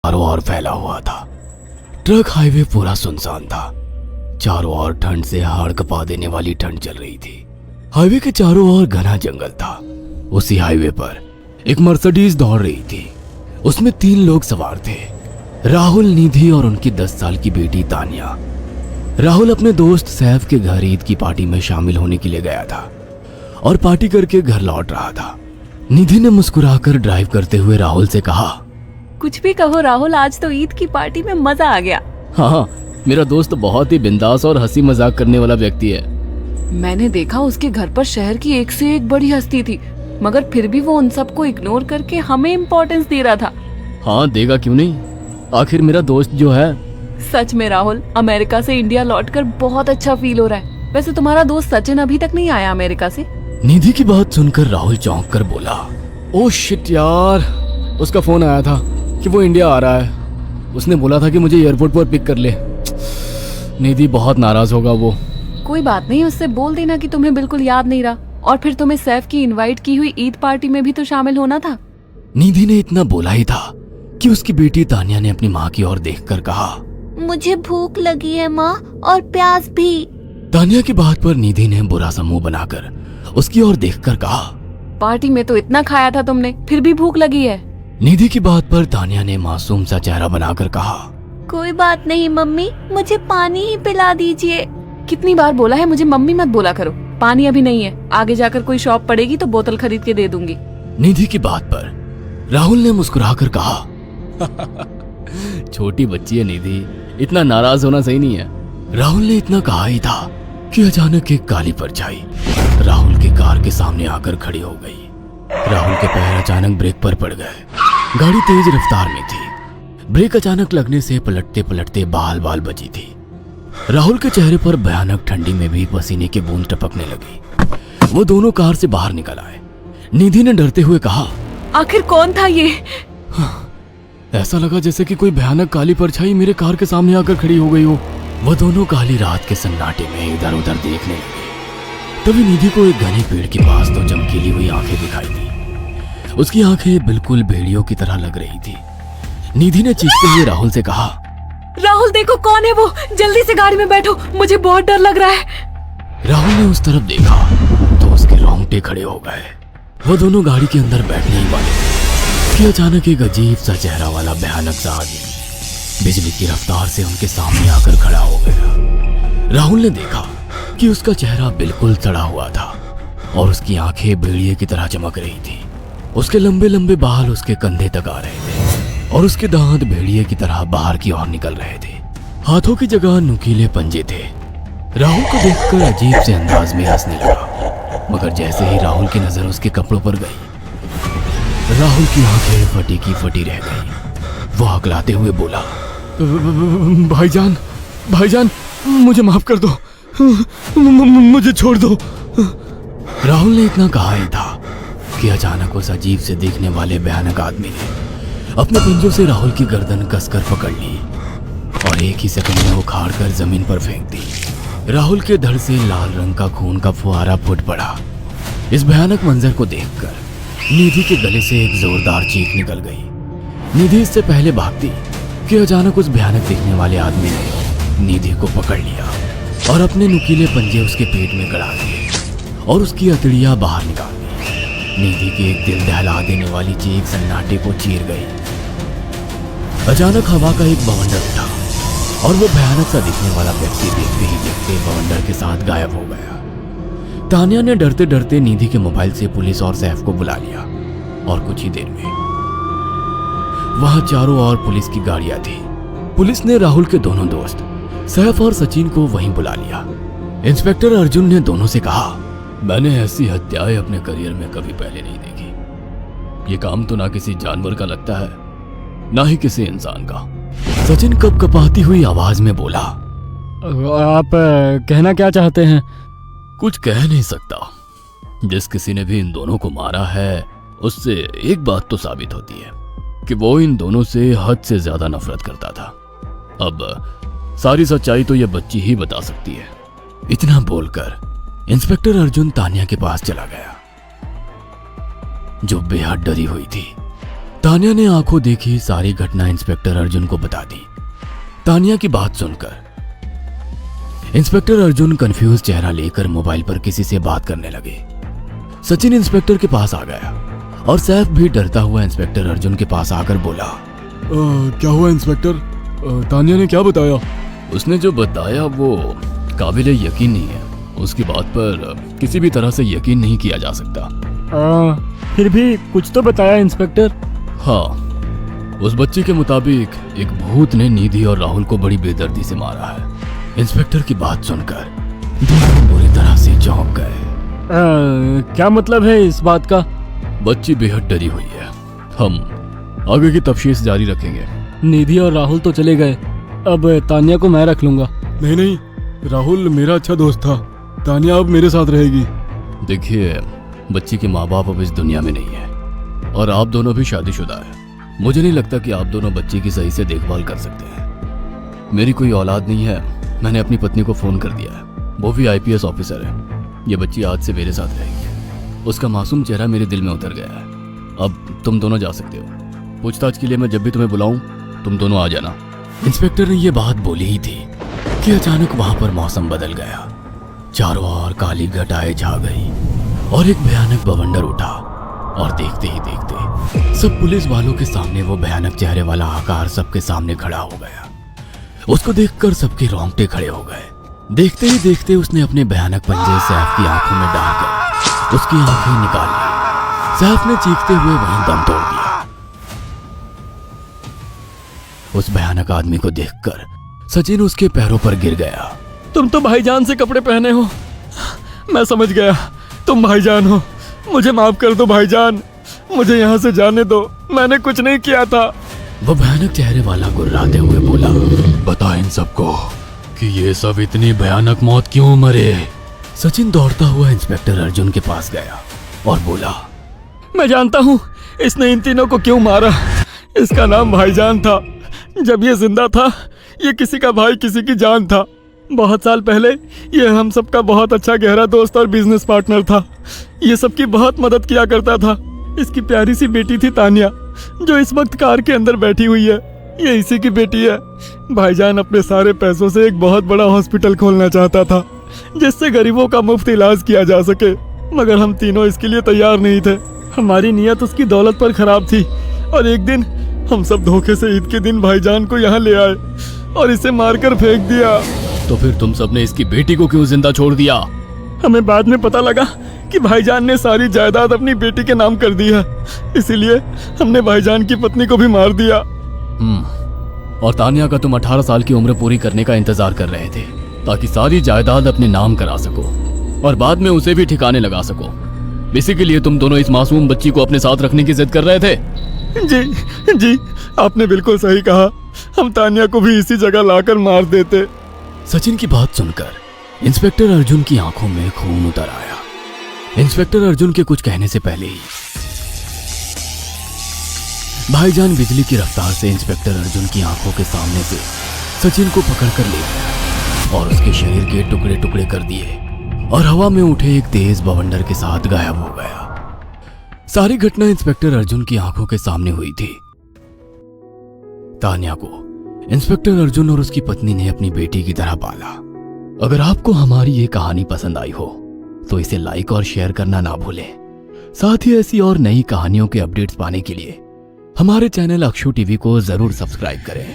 चारों ओर फैला हुआ था। ट्रक हाईवे पूरा सुनसान था। चारों ओर ठंड से हाड़ कपा देने वाली ठंड चल रही थी। हाईवे के चारों ओर घना जंगल था। उसी हाईवे पर एक मर्सिडीज दौड़ रही थी। उसमें 3 लोग सवार थे, राहुल, निधि और उनकी 10 साल की बेटी तानिया। राहुल अपने दोस्त सैफ के घर ईद की पार्टी में शामिल होने के लिए गया था और पार्टी करके घर लौट रहा था। निधि ने मुस्कुराकर ड्राइव करते हुए राहुल से कहा, कुछ भी कहो राहुल, आज तो ईद की पार्टी में मजा आ गया। हाँ, मेरा दोस्त बहुत ही बिंदास और हंसी मजाक करने वाला व्यक्ति है। मैंने देखा उसके घर पर शहर की एक से एक बड़ी हस्ती थी, मगर फिर भी वो उन सबको इग्नोर करके हमें इम्पोर्टेंस दे रहा था। हाँ, देगा क्यों नहीं, आखिर मेरा दोस्त जो है। सच में राहुल, अमेरिका से इंडिया लौटकर बहुत अच्छा फील हो रहा है। वैसे तुम्हारा दोस्त सचिन अभी तक नहीं आया अमेरिका से? निधि की बात सुनकर राहुल चौंक कर बोला, ओह शिट यार, उसका फोन आया था कि वो इंडिया आ रहा है। उसने बोला था कि मुझे एयरपोर्ट पर पिक कर ले। निधि बहुत नाराज होगा वो। कोई बात नहीं, उससे बोल देना कि तुम्हें बिल्कुल याद नहीं रहा और फिर तुम्हें सैफ की इनवाइट की हुई ईद पार्टी में भी तो शामिल होना था। निधि ने इतना बोला ही था कि उसकी बेटी तानिया ने अपनी माँ की ओर देखकर कहा, मुझे भूख लगी है माँ, और प्यास भी। तानिया की बात पर निधि ने बुरा सा मुंह बनाकर उसकी ओर देखकर कहा, पार्टी में तो इतना खाया था तुमने, फिर भी भूख लगी है। निधि की बात पर तानिया ने मासूम सा चेहरा बनाकर कहा, कोई बात नहीं मम्मी, मुझे पानी ही पिला दीजिए। कितनी बार बोला है मुझे मम्मी मत बोला करो। पानी अभी नहीं है, आगे जाकर कोई शॉप पड़ेगी तो बोतल खरीद के दे दूंगी। निधि की बात पर राहुल ने मुस्कुराकर कहा, छोटी बच्ची है निधि, इतना नाराज होना सही नहीं है। राहुल ने इतना कहा ही था कि अचानक एक काली परछाई राहुल की कार के सामने आकर खड़ी हो गई। राहुल के पैर अचानक ब्रेक पर पड़ गए। गाड़ी तेज रफ्तार में थी। ब्रेक अचानक लगने से पलटते पलटते बाल बाल बची थी। राहुल के चेहरे पर भयानक ठंडी में भी पसीने की बूंद टपकने लगी। वो दोनों कार से बाहर निकल आए। निधि ने डरते हुए कहा, आखिर कौन था ये? ऐसा लगा जैसे कि कोई भयानक काली परछाई मेरे कार के सामने आकर खड़ी हो गई हो। वह दोनों काली रात के सन्नाटे में इधर उधर देखने लगे। तभी निधि को एक घने पेड़ के पास 2 चमकीली हुई आंखें दिखाई दी। उसकी आंखें बिल्कुल भेड़ियों की तरह लग रही थी। निधि ने चीखते हुए राहुल से कहा, राहुल देखो कौन है वो, जल्दी से गाड़ी में बैठो, मुझे बहुत डर लग रहा है। राहुल ने उस तरफ देखा तो उसके रोंगटे खड़े हो गए। वो दोनों गाड़ी के अंदर बैठने ही वाले थे कि अचानक एक अजीब सा चेहरा वाला भयानक सा आदमी बिजली की रफ्तार से उनके सामने आकर खड़ा हो गया। राहुल ने देखा कि उसका चेहरा बिल्कुल सड़ा हुआ था और उसकी आंखें भेड़िए की तरह चमक रही थी। उसके लंबे लंबे बाल उसके कंधे तक आ रहे थे और उसके दांत भेड़िए की तरह बाहर की ओर निकल रहे थे। हाथों की जगह नुकीले पंजे थे। राहुल को देखकर अजीब से अंदाज में हंसने लगा, मगर जैसे ही राहुल की नजर उसके कपड़ों पर गई, राहुल की आंखें फटी की फटी रह गई। वो हकलाते हुए बोला, भाईजान, भाईजान, मुझे माफ कर दो, मुझे छोड़ दो। राहुल ने इतना कहा ही था कि अचानक उस अजीब से दिखने वाले भयानक आदमी ने अपने पंजों से राहुल की गर्दन कसकर पकड़ ली और एक ही सेकंड में उखाड़ कर जमीन पर फेंक दी। राहुल के धड़ से लाल रंग का खून का फुहारा फूट पड़ा। इस भयानक मंजर को देखकर निधि के गले से एक जोरदार चीख निकल गई। निधि इससे पहले भागती कि अचानक उस भयानक दिखने वाले आदमी ने निधि को पकड़ लिया और अपने नुकीले पंजे उसके पेट में गड़ा दिए और उसकी अतड़ियां बाहर निकाल दी। निधि की एक दिल दहला देने वाली चीख सन्नाटे को चीर गई। अचानक हवा का एक बवंडर उठा और वो भयानक सा दिखने वाला व्यक्ति देखते ही देखते बवंडर के साथ गायब हो गया। तानिया ने डरते डरते निधि के मोबाइल से पुलिस और सैफ को बुला लिया और कुछ ही देर में वहां चारों ओर पुलिस की गाड़ियां थी। पुलिस ने राहुल के दोनों दोस्त सैफ और सचिन को वहीं बुला लिया। इंस्पेक्टर अर्जुन ने दोनों से कहा, मैंने ऐसी हत्याएं अपने करियर में कभी पहले नहीं देखी। ये काम तो ना किसी जानवर का लगता है, ना ही किसी इंसान का। सचिन कपकपाती हुई आवाज में बोला, आप कहना क्या चाहते हैं? कुछ कह नहीं सकता। जिस किसी ने भी इन दोनों को मारा है उससे एक बात तो साबित होती है कि वो इन दोनों से हद से ज्यादा नफरत करता था। अब सारी सच्चाई तो ये बच्ची ही बता सकती है। इतना बोलकर इंस्पेक्टर अर्जुन तानिया के पास चला गया, जो बेहद डरी हुई थी। तानिया ने आंखों देखी सारी घटना इंस्पेक्टर अर्जुन को बता दी। तानिया की बात सुनकर इंस्पेक्टर अर्जुन कंफ्यूज चेहरा लेकर मोबाइल पर किसी से बात करने लगे। सचिन इंस्पेक्टर के पास आ गया और सैफ भी डरता हुआ इंस्पेक्टर अर्जुन के पास आकर बोला, क्या हुआ इंस्पेक्टर? तानिया ने क्या बताया? उसने जो बताया वो काबिल यकीन नहीं है। उसकी बात पर किसी भी तरह से यकीन नहीं किया जा सकता। फिर भी कुछ तो बताया इंस्पेक्टर। हाँ, उस बच्चे के मुताबिक एक भूत ने निधि और राहुल को बड़ी बेदर्दी से मारा है। इंस्पेक्टर की बात सुनकर दोनों बुरी तरह से चौंक गए। क्या मतलब है इस बात का? बच्ची बेहद डरी हुई है। हम आगे की तफ्तीश जारी रखेंगे। निधि और राहुल तो चले गए, अब तानिया को मैं रख लूंगा। नहीं, राहुल मेरा अच्छा दोस्त था। तानिया अब मेरे साथ रहेगी। देखिए, बच्ची के माँ बाप अब इस दुनिया में नहीं है और आप दोनों भी शादीशुदा है। मुझे नहीं लगता कि आप दोनों बच्ची की सही से देखभाल कर सकते हैं। मेरी कोई औलाद नहीं है। मैंने अपनी पत्नी को फोन कर दिया है, वो भी IPS ऑफिसर है। ये बच्ची आज से मेरे साथ रहेगी। उसका मासूम चेहरा मेरे दिल में उतर गया है। अब तुम दोनों जा सकते हो। पूछताछ के लिए मैं जब भी तुम्हें बुलाऊं तुम दोनों आ जाना। इंस्पेक्टर ने ये बात बोली ही थी कि अचानक वहां पर मौसम बदल गया। चारों ओर काली घटाएं छा गई और एक भयानक बवंडर उठा और देखते ही देखते सब पुलिस वालों के सामने वो भयानक चेहरे वाला आकार सबके सामने खड़ा हो गया। उसको देखकर सबके रोंगटे खड़े हो गए। देखते ही देखते उसने अपने भयानक पंजे सैफ की आंखों में डालकर उसकी आंखें निकाल ली। सैफ ने चीखते हुए वहीं दम तोड़ दिया। उस भयानक आदमी को देखकर सचिन उसके पैरों पर गिर गया। तुम तो भाईजान से कपड़े पहने हो। मैं समझ गया, तुम भाईजान हो। मुझे माफ कर दो भाईजान, मुझे यहाँ से जाने दो। मैंने कुछ नहीं किया था। वो भयानक चेहरे वाला गुर्राते हुए बोला, बता इन सबको कि ये सब इतनी भयानक मौत क्यों मरे। सचिन दौड़ता हुआ इंस्पेक्टर अर्जुन के पास गया और बोला, मैं जानता हूँ इसने इन तीनों को क्यों मारा। इसका नाम भाईजान था। जब ये जिंदा था ये किसी का भाई किसी की जान था। बहुत साल पहले ये हम सबका बहुत अच्छा गहरा दोस्त और बिजनेस पार्टनर था। ये सबकी बहुत मदद किया करता था। इसकी प्यारी सी बेटी थी तानिया, जो इस वक्त कार के अंदर बैठी हुई है। ये इसी की बेटी है। भाईजान अपने सारे पैसों से एक बहुत बड़ा हॉस्पिटल खोलना चाहता था जिससे गरीबों का मुफ्त इलाज किया जा सके, मगर हम तीनों इसके लिए तैयार नहीं थे। हमारी नीयत उसकी दौलत पर खराब थी और एक दिन हम सब धोखे से ईद के दिन भाईजान को यहाँ ले आए और इसे मारकर फेंक दिया। तो फिर तुम सबने इसकी बेटी को क्यों जिंदा छोड़ दिया? हमें बाद में पता लगा कि भाईजान ने सारी जायदाद अपनी बेटी के नाम कर दी है, इसीलिए हमने भाईजान की पत्नी को भी मार दिया। और तानिया का तुम 18 साल की उम्र पूरी करने का इंतजार कर रहे थे ताकि सारी जायदाद अपने नाम करा सको और बाद में उसे भी ठिकाने लगा सको। इसी के लिए तुम दोनों इस मासूम बच्ची को अपने साथ रखने की जिद कर रहे थे। जी, आपने बिल्कुल सही कहा। हम तानिया को भी इसी जगह लाकर मार देते। सचिन की बात सुनकर इंस्पेक्टर अर्जुन की आंखों में खून उतर आया। इंस्पेक्टर अर्जुन के कुछ कहने से पहले ही भाईजान बिजली की रफ्तार से इंस्पेक्टर अर्जुन की आंखों के सामने से सचिन को पकड़कर ले गया और उसके शरीर के टुकड़े टुकड़े कर दिए और हवा में उठे एक तेज बवंडर के साथ गायब हो गया। सारी घटना इंस्पेक्टर अर्जुन की आंखों के सामने हुई थी। तानिया को इंस्पेक्टर अर्जुन और उसकी पत्नी ने अपनी बेटी की तरह पाला। अगर आपको हमारी ये कहानी पसंद आई हो तो इसे लाइक और शेयर करना ना भूलें। साथ ही ऐसी और नई कहानियों के अपडेट्स पाने के लिए हमारे चैनल अक्षु टीवी को जरूर सब्सक्राइब करें।